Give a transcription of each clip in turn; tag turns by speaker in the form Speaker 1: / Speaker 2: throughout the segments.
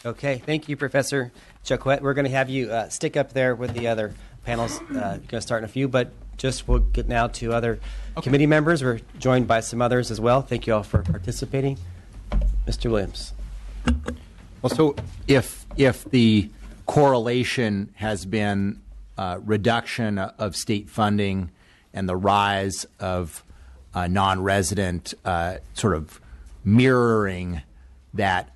Speaker 1: Okay, thank you, Professor Jacquet. We're going to have you stick up there with the other panels. Going to start in a few, but just we'll get now to other committee members. We're joined by some others as well. Thank you all for participating. Mr. Williams.
Speaker 2: Well, so if the correlation has been reduction of state funding and the rise of non-resident sort of mirroring that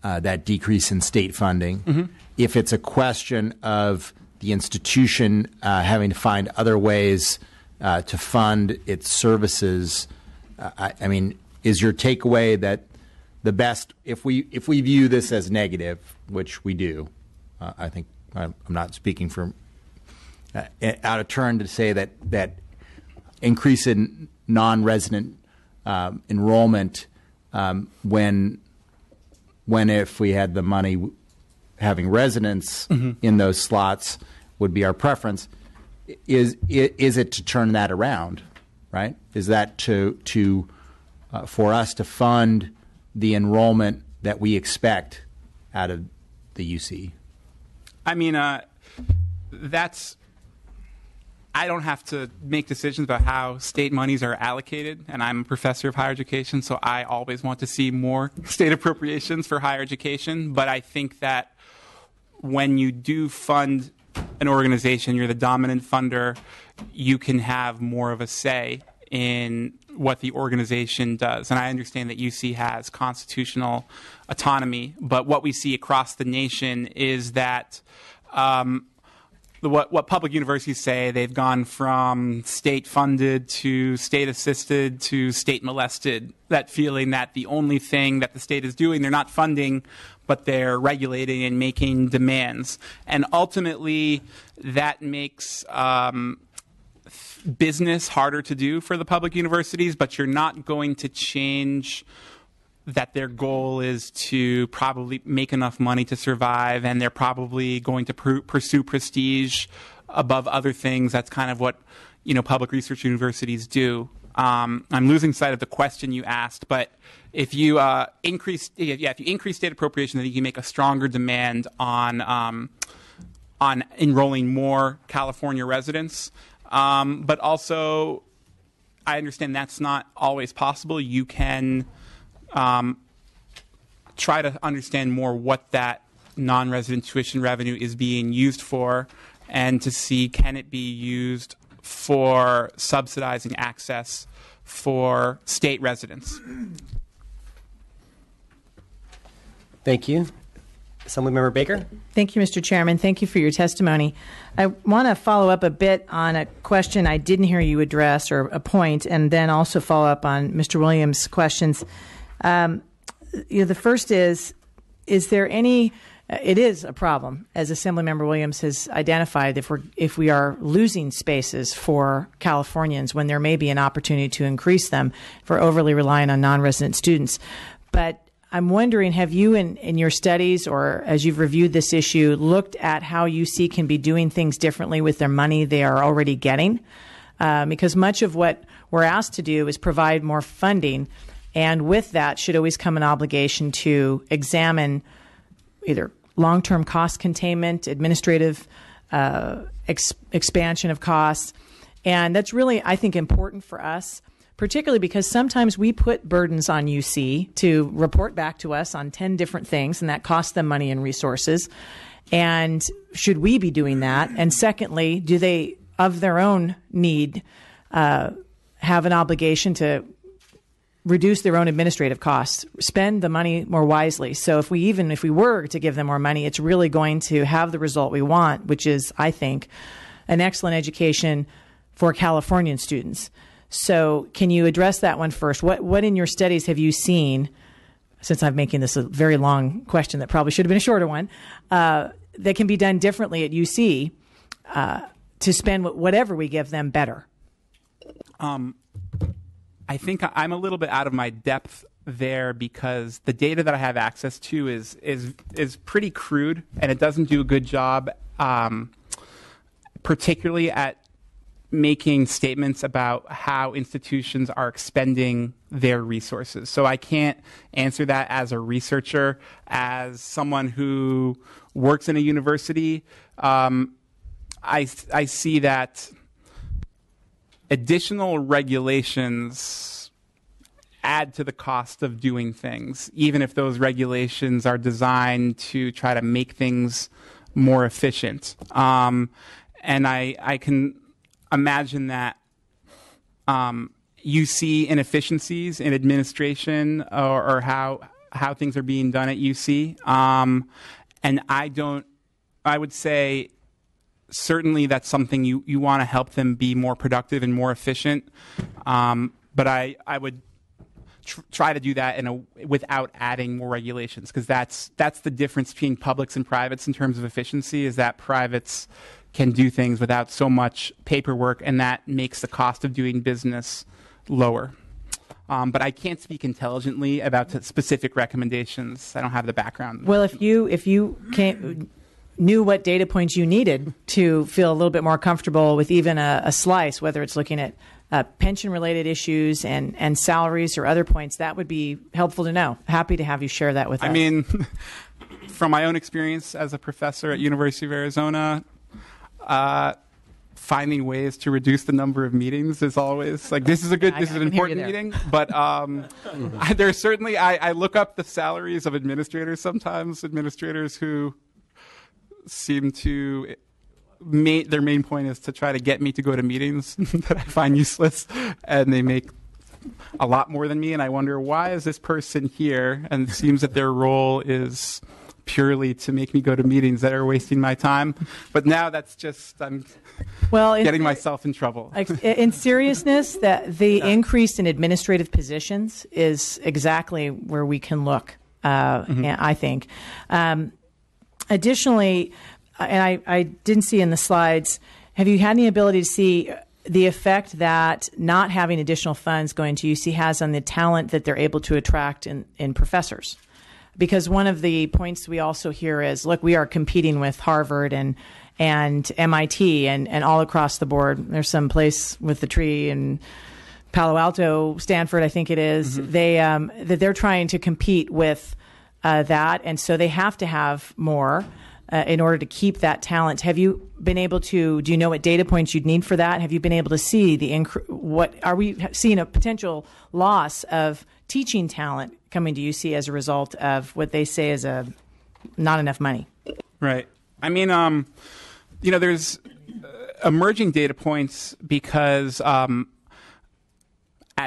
Speaker 2: that decrease in state funding, if it's a question of the institution having to find other ways to fund its services, I mean, is your takeaway that the best, if we view this as negative, which we do, I think I'm not speaking for out of turn to say that increase in non-resident enrollment when if we had the money having residents in those slots would be our preference. Is it to turn that around, right? Is that to for us to fund the enrollment that we expect out of the UC?
Speaker 3: I mean, I don't have to make decisions about how state monies are allocated, and I'm a professor of higher education, so I always want to see more state appropriations for higher education. But I think that when you do fund an organization, you're the dominant funder, you can have more of a say in what the organization does. And I understand that UC has constitutional autonomy, but what we see across the nation is that what public universities say, they've gone from state-funded to state-assisted to state-molested, that feeling that the only thing that the state is doing, they're not funding, but they're regulating and making demands. And ultimately, that makes business harder to do for the public universities, but you're not going to change that their goal is to probably make enough money to survive, and they're probably going to pursue prestige above other things. That's kind of what, public research universities do. I'm losing sight of the question you asked, but if you increase state appropriation, then you can make a stronger demand on enrolling more California residents. But also, I understand that's not always possible. You can try to understand more what that non-resident tuition revenue is being used for, and to see, can it be used for subsidizing access for state residents.
Speaker 1: Thank you. Assemblymember Baker.
Speaker 4: Thank you, Mr. Chairman. Thank you for your testimony. I want to follow up a bit on a question I didn't hear you address, or a point, and then also follow up on Mr. Williams' questions. The first is there any? It is a problem, as Assemblymember Williams has identified, if we are losing spaces for Californians when there may be an opportunity to increase them if we're overly reliant on non-resident students. But I'm wondering, have you in your studies, or as you've reviewed this issue, looked at how UC can be doing things differently with their money they are already getting? Because much of what we're asked to do is provide more funding, and with that should always come an obligation to examine either long-term cost containment, administrative expansion of costs. And that's really, I think, important for us, particularly because sometimes we put burdens on UC to report back to us on 10 different things, and that costs them money and resources. And should we be doing that? And secondly, do they, of their own need, have an obligation to reduce their own administrative costs, spend the money more wisely? So if we were to give them more money, it's really going to have the result we want, which is, I think, an excellent education for Californian students. So can you address that one first? What in your studies have you seen, since I'm making this a very long question that probably should have been a shorter one, that can be done differently at UC to spend whatever we give them better?
Speaker 3: I think I'm a little bit out of my depth there, because the data that I have access to is pretty crude, and it doesn't do a good job, particularly at making statements about how institutions are expending their resources. So I can't answer that as a researcher. As someone who works in a university, I see that additional regulations add to the cost of doing things, even if those regulations are designed to try to make things more efficient. And I can imagine that you see inefficiencies in administration or how things are being done at UC. And I would say certainly that's something you want to help them be more productive and more efficient. But I would try to do that without adding more regulations, because that's the difference between publics and privates in terms of efficiency, is that privates can do things without so much paperwork, and that makes the cost of doing business lower. But I can't speak intelligently about specific recommendations. I don't have the background.
Speaker 4: Well, if you knew what data points you needed to feel a little bit more comfortable with even a slice, whether it's looking at pension-related issues and salaries or other points, that would be helpful to know. Happy to have you share that with us.
Speaker 3: I mean, from my own experience as a professor at University of Arizona, finding ways to reduce the number of meetings is always like, this is an important meeting, but there's certainly, I look up the salaries of administrators sometimes, administrators who seem to their main point is to try to get me to go to meetings that I find useless, and they make a lot more than me, and I wonder, why is this person here? And it seems that their role is purely to make me go to meetings that are wasting my time. But now that's just, I'm getting myself in trouble.
Speaker 4: In seriousness, that the increase in administrative positions is exactly where we can look, I think. Additionally, and I didn't see in the slides, have you had any ability to see the effect that not having additional funds going to UC has on the talent that they're able to attract in professors? Because one of the points we also hear is, look, we are competing with Harvard and MIT and all across the board. There's some place with the tree in Palo Alto, Stanford, I think it is. That they're trying to compete with that, and so they have to have more in order to keep that talent. Have you been able to? Do you know what data points you'd need for that? Have you been able to see what are we seeing a potential loss of teaching talent coming to UC as a result of what they say is not enough money?
Speaker 3: Right. I mean, there's emerging data points because at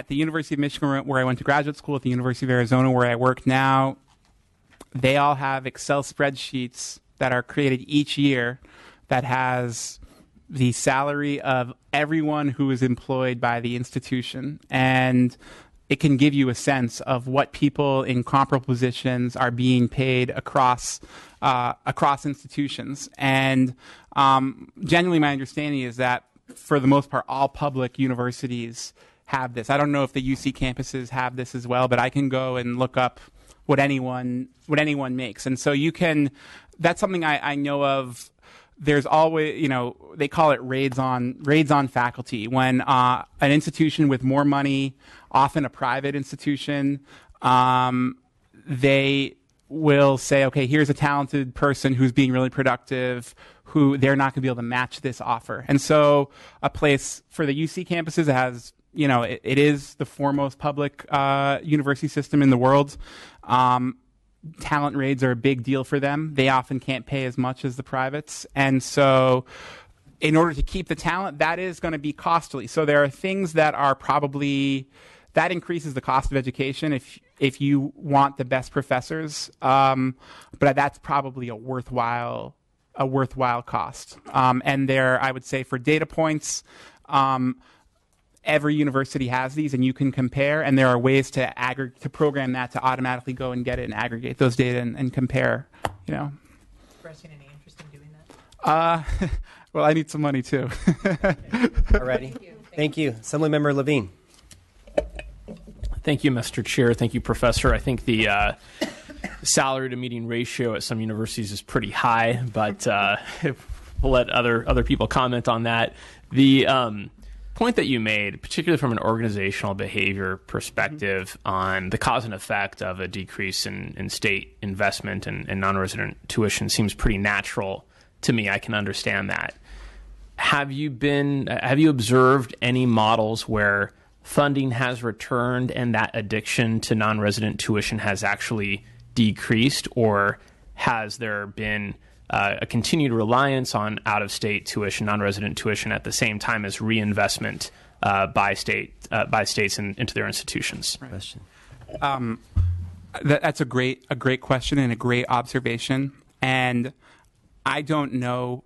Speaker 3: the University of Michigan, where I went to graduate school, at the University of Arizona, where I work now, they all have Excel spreadsheets that are created each year that has the salary of everyone who is employed by the institution. And it can give you a sense of what people in comparable positions are being paid across institutions. And genuinely, my understanding is that for the most part, all public universities have this. I don't know if the UC campuses have this as well, but I can go and look up what anyone makes. And so that's something I know of. There's always, they call it raids on faculty. When an institution with more money, often a private institution, they will say, okay, here's a talented person who's being really productive, who they're not going to be able to match this offer. And so a place for the UC campuses has, it is the foremost public university system in the world. Talent raids are a big deal for them. They often can't pay as much as the privates. And so in order to keep the talent, that is going to be costly. So there are things that are probably, that increases the cost of education if you want the best professors. But that's probably a worthwhile cost. And there, I would say for data points, every university has these, and you can compare, and there are ways to program that to automatically go and get it and aggregate those data and compare,
Speaker 4: Expressing any interest in doing that?
Speaker 3: Well, I need some money too.
Speaker 1: All righty. Thank you. Assemblymember Levine.
Speaker 5: Thank you, Mr. Chair. Thank you, Professor. I think the salary to meeting ratio at some universities is pretty high, but we'll let other people comment on that. The point that you made, particularly from an organizational behavior perspective, on the cause and effect of a decrease in state investment and non-resident tuition seems pretty natural to me. I can understand that. Have you observed any models where funding has returned and that addiction to non-resident tuition has actually decreased, or has there been a continued reliance on out-of-state tuition, non-resident tuition, at the same time as reinvestment by states into their institutions?
Speaker 1: Right. Question.
Speaker 3: That's a great question and a great observation. And I don't know.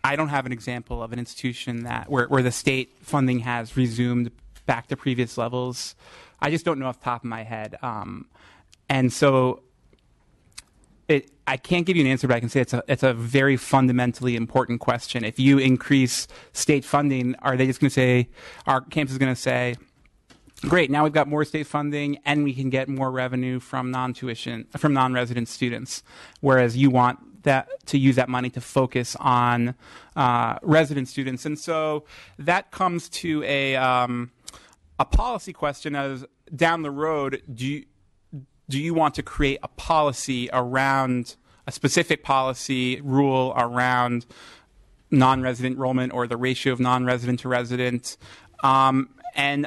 Speaker 3: I don't have an example of an institution where the state funding has resumed back to previous levels. I just don't know off the top of my head. And so I can't give you an answer, but I can say it's a very fundamentally important question. If you increase state funding, are they just going to say, our campus is going to say, great, now we've got more state funding and we can get more revenue from non-resident students, whereas you want to use that money to focus on resident students. And so that comes to a policy question as down the road, do you want to create a policy around a specific policy rule around non-resident enrollment or the ratio of non-resident to resident? And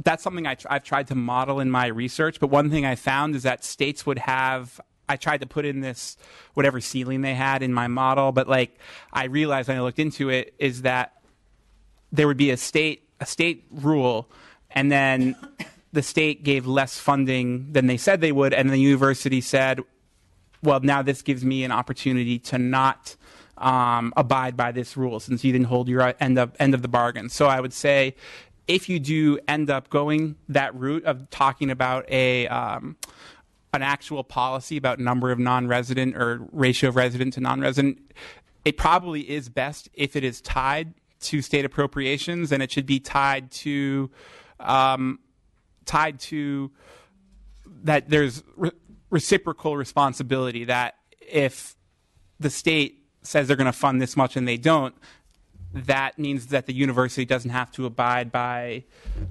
Speaker 3: that's something I've tried to model in my research. But one thing I found is that states would have, I tried to put in this, whatever ceiling they had in my model, but I realized when I looked into it is that there would be a state rule, and then the state gave less funding than they said they would, and the university said, well, now this gives me an opportunity to not abide by this rule since you didn't hold your end of the bargain. So I would say if you do end up going that route of talking about an actual policy about number of non-resident or ratio of resident to non-resident, it probably is best if it is tied to state appropriations, and it should be tied to that there's reciprocal responsibility, that if the state says they're going to fund this much and they don't, that means that the university doesn't have to abide by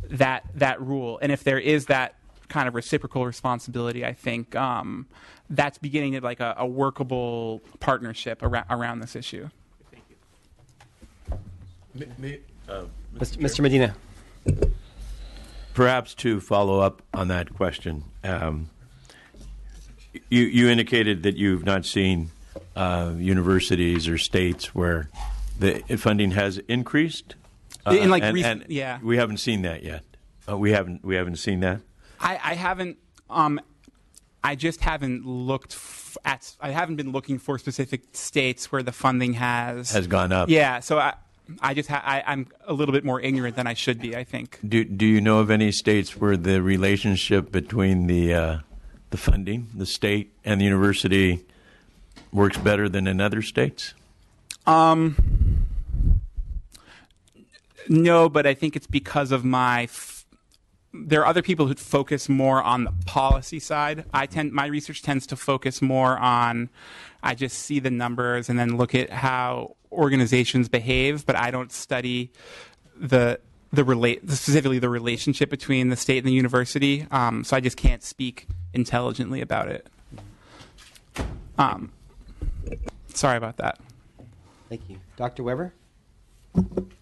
Speaker 3: that rule. And if there is that kind of reciprocal responsibility, I think that's beginning to like a workable partnership around this issue.
Speaker 6: Thank you.
Speaker 1: Mr. Medina.
Speaker 6: Perhaps to follow up on that question, you indicated that you've not seen universities or states where the funding has increased.
Speaker 3: Recent, yeah,
Speaker 6: we haven't seen that yet. We haven't seen that.
Speaker 3: I haven't. I just haven't looked I haven't been looking for specific states where the funding has
Speaker 6: gone up.
Speaker 3: Yeah, so I'm a little bit more ignorant than I should be, I think.
Speaker 6: Do you know of any states where the relationship between the funding, the state, and the university works better than in other states?
Speaker 3: No, but I think it's because of there are other people who focus more on the policy side. My research tends to focus more on, I just see the numbers and then look at how organizations behave, but I don't study specifically the relationship between the state and the university. So I just can't speak intelligently about it. Sorry about that.
Speaker 1: Thank you. Dr. Weber?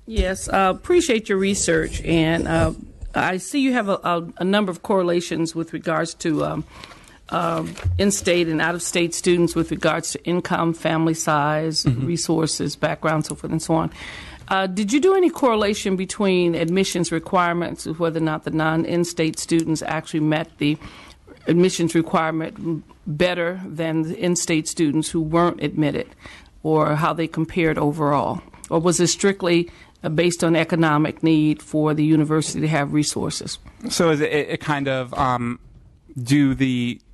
Speaker 7: Yes, appreciate your research, and I see you have a number of correlations with regards to in-state and out-of-state students with regards to income, family size, resources, background, so forth and so on. Did you do any correlation between admissions requirements, whether or not the non-in-state students actually met the admissions requirement better than the in-state students who weren't admitted, or how they compared overall? Or was it strictly based on economic need for the university to have resources? So
Speaker 3: is it kind of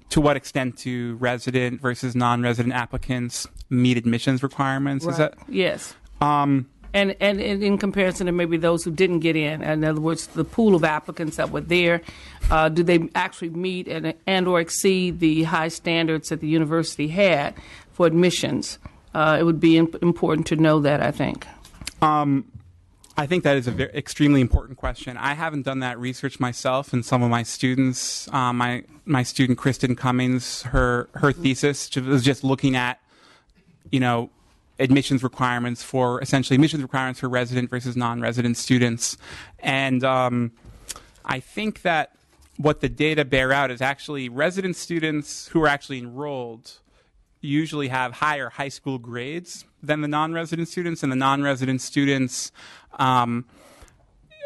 Speaker 3: to what extent do resident versus non-resident applicants meet admissions requirements?
Speaker 7: Right.
Speaker 3: Is that
Speaker 7: yes? And in comparison to maybe those who didn't get in other words, the pool of applicants that were there, do they actually meet and or exceed the high standards that the university had for admissions it would be important to know that, I think.
Speaker 3: I think that is an extremely important question. I haven't done that research myself, and some of my students, my student Kristen Cummings, her thesis was just looking at, admissions requirements for resident versus non-resident students, and I think that what the data bear out is actually resident students who are actually enrolled usually have higher high school grades than the non-resident students, and the non-resident students tend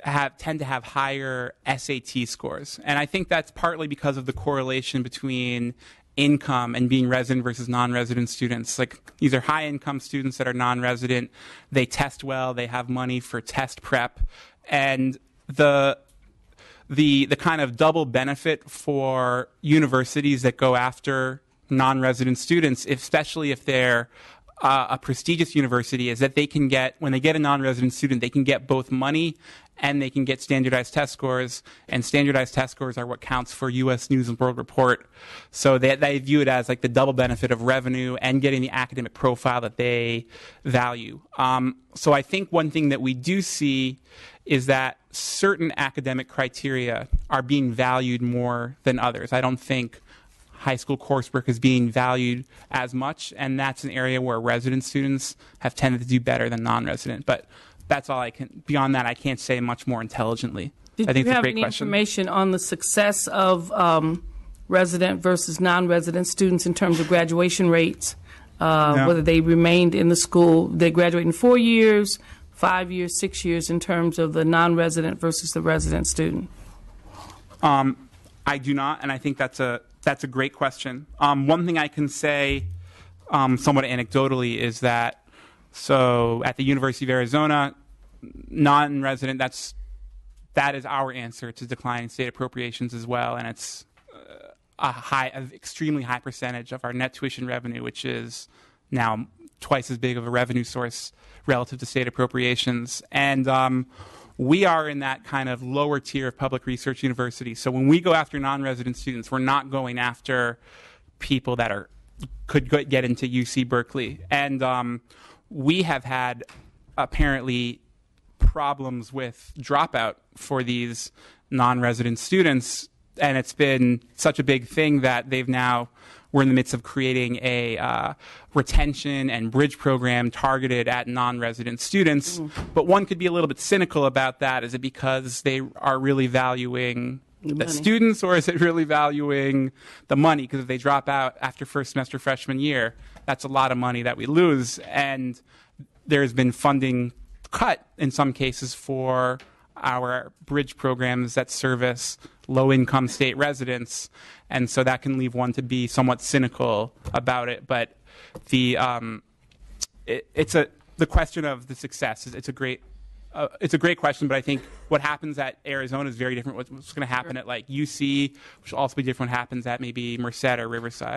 Speaker 3: to have higher SAT scores. And I think that's partly because of the correlation between income and being resident versus non-resident students. Like, these are high-income students that are non-resident. They test well. They have money for test prep. And the kind of double benefit for universities that go after non-resident students, especially if they're a prestigious university, is that they can get, when they get a non-resident student, they can get both money and they can get standardized test scores, and standardized test scores are what counts for U.S. News and World Report. So they view it as like the double benefit of revenue and getting the academic profile that they value. So I think one thing that we do see is that certain academic criteria are being valued more than others. I don't think high school coursework is being valued as much, and that's an area where resident students have tended to do better than non-resident. But that's all I can. Beyond that, I can't say much more intelligently. I think
Speaker 7: Did you
Speaker 3: it's a
Speaker 7: have
Speaker 3: great
Speaker 7: any
Speaker 3: question.
Speaker 7: information on the success of resident versus non-resident students in terms of graduation rates?
Speaker 3: No.
Speaker 7: Whether they remained in the school, they graduate in 4 years, 5 years, 6 years, in terms of the non-resident versus the resident student?
Speaker 3: I do not, and I think that's a great question. One thing I can say, somewhat anecdotally, is that at the University of Arizona, non-resident, that is our answer to declining state appropriations as well, and it's an extremely high percentage of our net tuition revenue, which is now twice as big of a revenue source relative to state appropriations. And we are in that kind of lower tier of public research universities. So when we go after non-resident students, we're not going after people that could get into UC Berkeley. And we have had apparently problems with dropout for these non-resident students, and it's been such a big thing that we're in the midst of creating a retention and bridge program targeted at non-resident students. But one could be a little bit cynical about that. Is it because they are really valuing the students, or is it really valuing the money? Because if they drop out after first semester freshman year, that's a lot of money that we lose. And there's been funding cut in some cases for our bridge programs that service low-income state residents, and so that can leave one to be somewhat cynical about it. But the question of the success it's a great question. But I think what happens at Arizona is very different. What's going to happen at like UC, which will also be different. What happens at maybe Merced or Riverside.